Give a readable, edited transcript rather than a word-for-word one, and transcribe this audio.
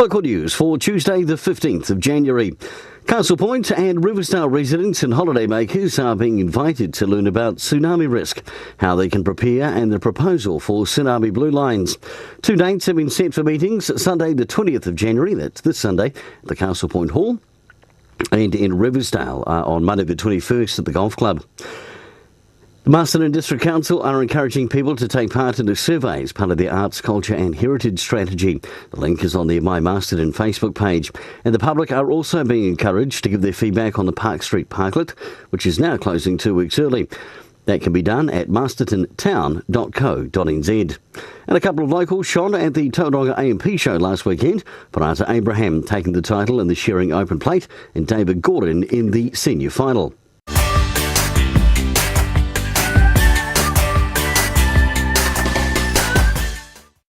Local news for Tuesday the 15th of January. Castle Point and Riversdale residents and holidaymakers are being invited to learn about tsunami risk, how they can prepare and the proposal for tsunami blue lines. 2 dates have been set for meetings: Sunday the 20th of January, that's this Sunday, at the Castle Point Hall, and in Riversdale on Monday the 21st at the Golf Club. The Masterton District Council are encouraging people to take part in a survey as part of their arts, culture and heritage strategy. The link is on the My Masterton Facebook page. And the public are also being encouraged to give their feedback on the Park Street Parklet, which is now closing 2 weeks early. That can be done at mastertontown.co.nz. And a couple of locals shone at the Tauranga AMP show last weekend. Parata Abraham taking the title in the Shearing Open Plate and David Gordon in the senior final.